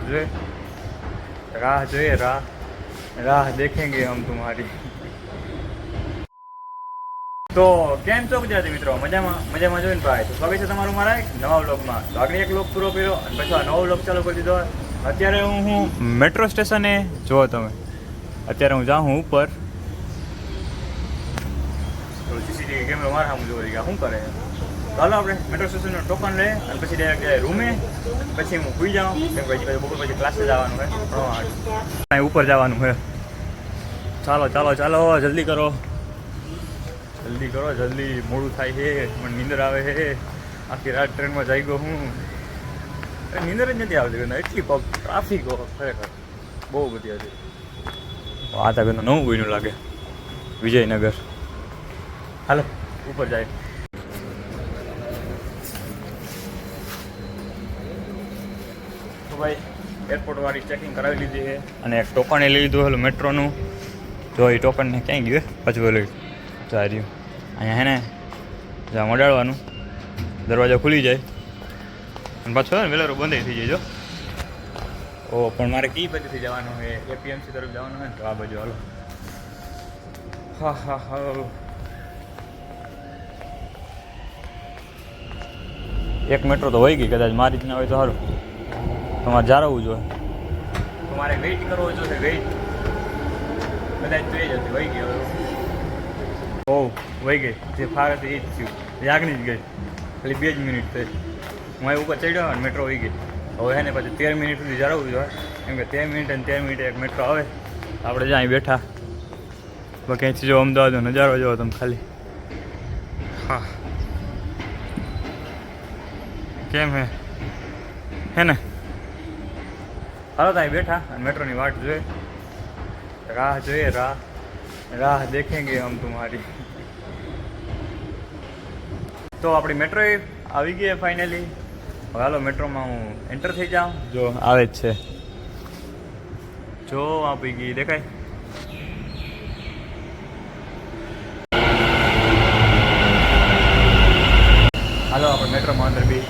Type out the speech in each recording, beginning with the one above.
જોઈએ, રાહ જોઈએ, રાહ દેखेंगे हम तुम्हारी। તો કેમ છો ગુજરાતી મિત્રો? મજામાં જોઈને ભાઈ તો સ્વાગત છે તમારું મારા એક નવા વ્લોગમાં। તો આગળ એક વ્લોગ પૂરો કર્યો અને પછી આ નવો વ્લોગ ચાલુ કરી દીધો। અત્યારે હું મેટ્રો સ્ટેશને, જો તમે અત્યારે હું જાઉં ઉપર, સીસીટીવી કેમેરો મારા સામે જોઈ ગયા શું કરે। ચાલો આપણે મેટ્રો સ્ટેશનનું ટોકન લઈએ અને પછી ડાયરેક્ટ જાય રૂમે, પછી હું સુઈ જાઉં કેમ કે પછી બપોર પછી ક્લાસે જવાનું હોય, ભણવા ઉપર જવાનું હોય। ચાલો જલ્દી કરો, જલ્દી મોડું થાય છે, મને નીંદર આવે છે। આખી રાત ટ્રેનમાં જઈ ગયો હું, નીંદર જ નથી આવતી, એટલી ટ્રાફિક ખરેખર બહુ બધી હતી। આ તો નવું બન્યું લાગે વિજયનગર। હાલો ઉપર જાય। તો ભાઈ એરપોર્ટવાળી ચેકિંગ કરાવી લીધી છે અને એક ટોકન લઈ લીધું પેલું મેટ્રોનું। જો એ ટોકનને ક્યાંય ગયું પાછું પેલું જાય રહ્યું અહીંયા હે ને, જ્યાં મડાડવાનું દરવાજો ખુલી જાય અને પાછું ને વેલેરો બંધ થઈ જાય। જો ઓ પણ મારે કઈ બાજુથી જવાનું હોય, એપીએમસી તરફ જવાનું હોય ને, તો આ બાજુ હાલો। હા એક મેટ્રો તો હોય ગઈ, કદાચ મારી જ ના હોય તો સારું, તમારે જાળવવું જોઈએ, તમારે વેઇટ કરવો જોઈએ, વેઇટ કદાચ તો એ જ હતી વહી ગઈ। હવે વહી ગઈ, જે ફાર હતી એ જ થયું, આગની જ ગઈ, ખાલી 2 જ મિનિટ થઈ। હું અહીં ઉપર ચડ્યો અને મેટ્રો વહી ગઈ। હવે હે ને પછી 13 મિનિટ સુધી જાળવવું જોઈએ, કેમ કે 13 મિનિટ અને 13 મિનિટે એક મેટ્રો આવે। આપણે જ્યાં અહીં બેઠા ક્યાંયથી જો અમદાવાદનો નજારો જોવો તમે ખાલી। હા કેમ હે ને, હાલો ત્યાં બેઠા અને મેટ્રોની વાટ જોઈએ, રાહ જોઈએ, રાહ દેखेंगे हम तुम्हारी। તો આપણી મેટ્રો આવી ગઈ ફાઇનલી। હવે હાલો મેટ્રોમાં હું એન્ટર થઈ જાઉં। જો આવે જ છે, જો આપી ગઈ, દેખાય। હાલો આપણે મેટ્રોમાં અંદર બી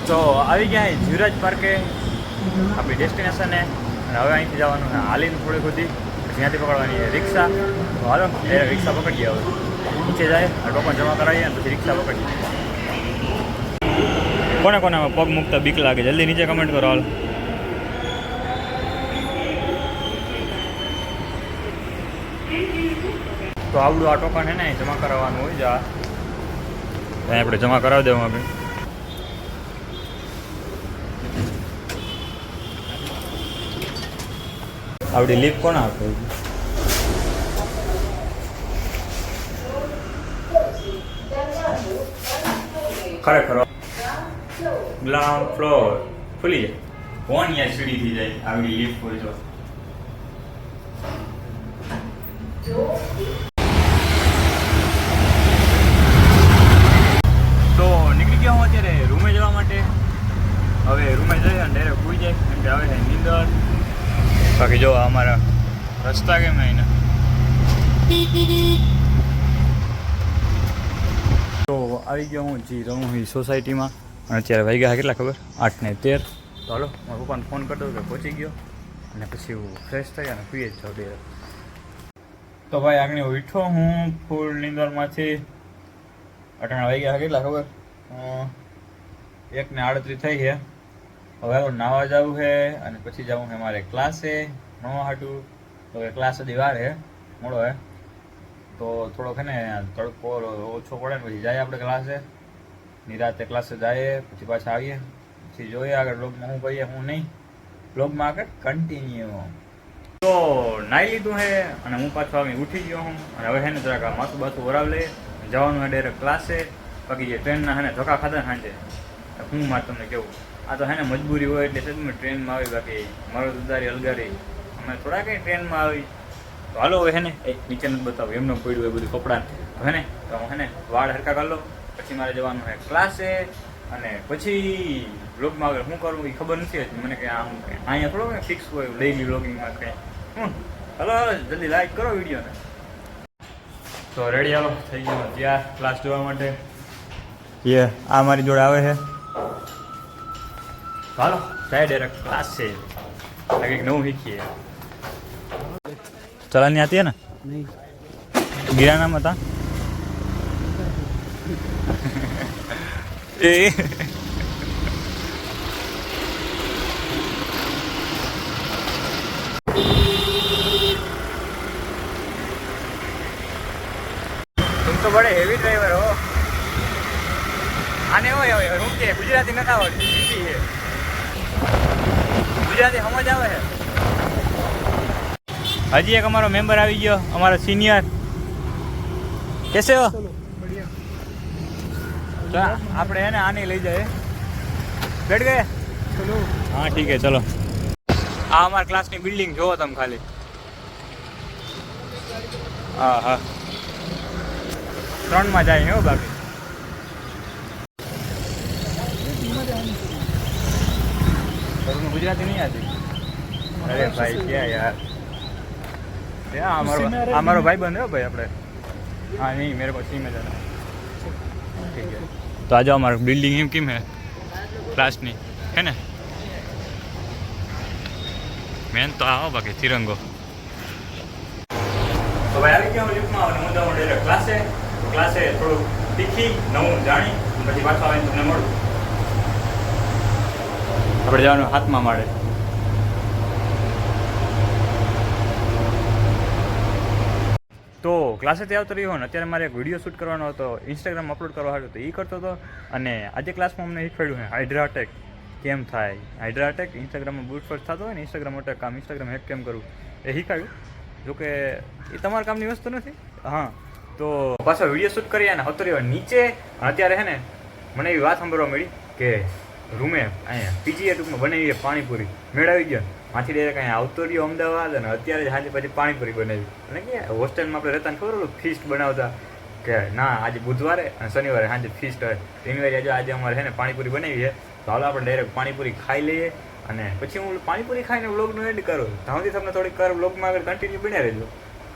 તો આવી ગયા જીવરાજ પાર્કે આપણી ડેસ્ટિનેશને। અને હવે અહીંથી જવાનું છે હાલીને થોડી સુધી, ત્યાંથી પકડવાની છે રિક્ષા। તો હાલો રિક્ષા પકડીએ, હવે નીચે જાય ટોકન જમા કરાવીએ અને પછી રિક્ષા પકડીએ। કોને પગ મૂકતા બીક લાગે જલ્દી નીચે કમેન્ટ કરો હાલ। તો આવડું આ ટોકન છે ને જમા કરાવવાનું હોય, જા ત્યાં આપણે જમા કરાવી દેવું આપણે। આવડી લીફ કોણ આપે? ખરેખર ગ્રાઉન્ડ ફ્લોર ખુલી જાય, કોણ યાર સીડી થઈ જાય આવડી લીફ હોય જો। તો નીકળી ગયા હું અત્યારે રૂમે જવા માટે। હવે રૂમે જઈએ અને ડાયરેક્ટ સુઈ જાય, કેમ કે આવે છે નીંદર। બાકી જો અમારા રસ્તા કેમ એના, તો આવી ગયો હું જી રહું હું સોસાયટીમાં અને અત્યારે વાગ્યા કેટલા ખબર, 8:13। તો હાલો મારા પપ્પાને ફોન કરી દઉં કે પહોંચી ગયો અને પછી હું ફ્રેશ થઈ અને પીએ જ જાઉં ડાયરેક્ટ। તો ભાઈ આગળ ઉઠ્યો હું ફૂલ નીંદરમાંથી, અટાણા વાગ્યા કેટલા ખબર, 1:38 થઈ છે। હવે નાવા જવું છે અને પછી જવું છે મારે ક્લાસે નવા હાટું। તો એ ક્લાસ હજી વાર છે, મોડો હે, તો થોડોક છે ને તડકો ઓછો પડે ને પછી જાય આપણે ક્લાસે, નિરાતે ક્લાસે જઈએ પછી પાછા આવીએ, પછી જોઈએ આગળ બ્લોગમાં શું કહીએ શું નહીં, બ્લોગમાં આગળ કન્ટિન્યુ। તો નાહી લીધું છે અને હું પાછો આવી ઉઠી ગયો હું અને હવે છે ને જરાક માથું બાથું વરાવ લે, જવાનું હોય ડાયરેક્ટ ક્લાસે। બાકી જે ટ્રેનના છે ને ધક્કા ખાધા ને સાંજે, હું મારે તમને કેવું, આ તો છે ને મજબૂરી હોય એટલે તમે ટ્રેનમાં આવી, બાકી મારો દુદારી અલગારી અમે થોડા કંઈ ટ્રેનમાં આવી। તો હાલો હવે હે ને નીચે નથી બતાવું, એમને પડ્યું હોય બધું કપડાં, હે ને તો હે ને વાળ હરકા કરી લો, પછી મારે જવાનું હોય ક્લાસે અને પછી બ્લોગમાં આગળ શું કરવું એ ખબર નથી હતી મને કે આમ અહીંયા થોડો ને ફિક્સ હોય ડેઈલી બ્લોગિંગમાં કંઈ હલો જલ્દી લાઈક કરો વિડીયોને. તો રેડી આવો થઈ ગયો ત્યાં ક્લાસ જોવા માટે. આ મારી જોડે આવે છે. હાલો જાય ડાયરેક્ટ ક્લાસ છે કંઈક નવું શીખીએ. ચલાनी आती है ना? नहीं. गिरा नाम बता. ए तुम तो बड़े हेवी ड्राइवर हो. आने हो હું કે ગુજરાતી નથી આવડતી, હિન્દી છે. ગુજરાતી સમજ આવે છે. હજી એક અમારો મેમ્બર આવી ગયો, અમારો સિનિયર. કેસે હો? આપણે એને આની લઈ જાય. બેઠ ગયે? હા ઠીક છે ચલો. આ અમારા ક્લાસની બિલ્ડિંગ જોવો તમે ખાલી. હા હા 3 માં જાય હો બાકી. ગુજરાતી નહીં આતી. અરે ભાઈ ક્યાં યાર. हमारो भाई बन रहे हो भाई अपने. हाँ नहीं मेरे को सी में जाना ठीक है. तो आ जाओ हमारा बिल्डिंग हिम किम है क्लास नहीं है ना. मेन तो आओ बाकी तिरंगो. तो भाई આવી ગયા લિફ્ટમાં અને હું જાઉં ડાયરેક્ટ ક્લાસે થોડું શીખી નવું જાણી પછી પાછા આવીને તમને મળું. આપણે જવાનું હાથમાં માળે. તો ક્લાસેથી આવતો રહ્યો ને અત્યારે મારે એક વિડીયો શૂટ કરવાનો હતો, ઇન્સ્ટાગ્રામ અપલોડ કરવા હતો તો એ કરતો હતો. અને આજે ક્લાસમાં અમને શીખવાડ્યું છે હાઇડ્રા અટેક કેમ થાય. હાઇડ્રા અટેક ઇન્સ્ટાગ્રામમાં બૂટ ફર્સ્ટ થતો હોય ને ઇન્સ્ટાગ્રામ અટેક કામ ઇન્સ્ટાગ્રામ હેક કેમ કરવું એ શીખવાડ્યું. જોકે એ તમારા કામની વસ્તુ નથી. હા તો પાછો વિડીયો શૂટ કરી અને હતો રહ્યો નીચે. અત્યારે છે ને મને એવી વાત સાંભળવા મળી કે રૂમે અહીંયા પીજીએ ટૂંકમાં બનાવીએ પાણીપુરી મેળવી ગયો. માંથી ડાયરેક્ટ અહીંયા આવતો રહ્યો અમદાવાદ અને અત્યારે જ સાંજે પછી પાણીપુરી બનાવી. અને કે હોસ્ટેલમાં આપણે રહેતા ખબર હતું ફીસ્ટ બનાવતા કે ના આજે બુધવારે અને શનિવારે સાંજે ફીસ્ટ હોય. શનિવારે આજે અમારે છે ને પાણીપુરી બનાવી છે તો હાલો આપણે ડાયરેક્ટ પાણીપુરી ખાઈ લઈએ અને પછી હું પાણીપુરી ખાઈને વ્લોગનું એડ કરું. ત્યાંથી તમને થોડીક વાર વ્લોગમાં આગળ કન્ટિન્યુ બન્યા રહેજો.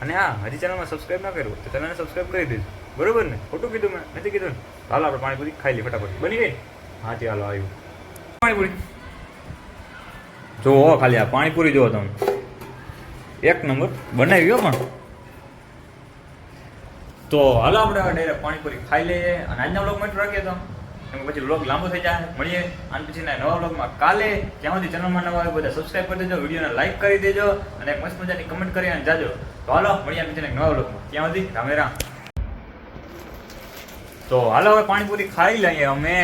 અને હા હજી ચેનલમાં સબસ્ક્રાઈબ ના કર્યું તો ચેનલને સબસ્ક્રાઈબ કરી દેજો. બરોબર ને? ખોટું કીધું મેં? નથી કીધું ને? હાલો આપણે પાણીપુરી ખાઈ લઈએ ફટાફટ. બની ગઈ? હા ચાલો આવ્યું પાણીપુરી. જુઓ ખાલી આ પાણીપુરી જુઓ તમે એક નંબર બનાવી પણ. તો હાલો આપણે ડાયરેક્ટ પાણીપુરી ખાઈ લઈએ અને આજના વ્લોગમાં એટલું રાખીએ તો એમ પછી વ્લોગ લાંબો થઈ જાય. મળીએ અને પછી નવા વ્લોગમાં કાલે. ત્યાં સુધી ચેનલમાં નવા આવે બધા સબસ્ક્રાઈબ કરી દેજો, વિડીયોને લાઈક કરી દેજો અને એક મસ્ત મજાની કમેન્ટ કરી અને જાજો. તો હાલો મળીએ પછી નવા વ્લોગમાં. ત્યાં સુધી રામે રામ. તો હાલો હવે પાણીપુરી ખાઈ લઈએ અમે.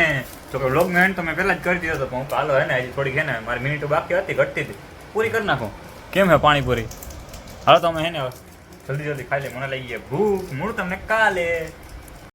તો કે વ્લોગ મેં તો મેં પહેલાં જ કરી દીધો હતો પણ હું હાલો હે ને હજી થોડીક હે ને મારી મિનિટો બાકી હતી ઘટતી હતી પૂરી કરી નાખો. કેમ હે પાણીપુરી? હાલો તમે હે ને જલ્દી ખાઈ લે. મને લઈ ગયા ભૂખ. મૂળ તમને કાલે.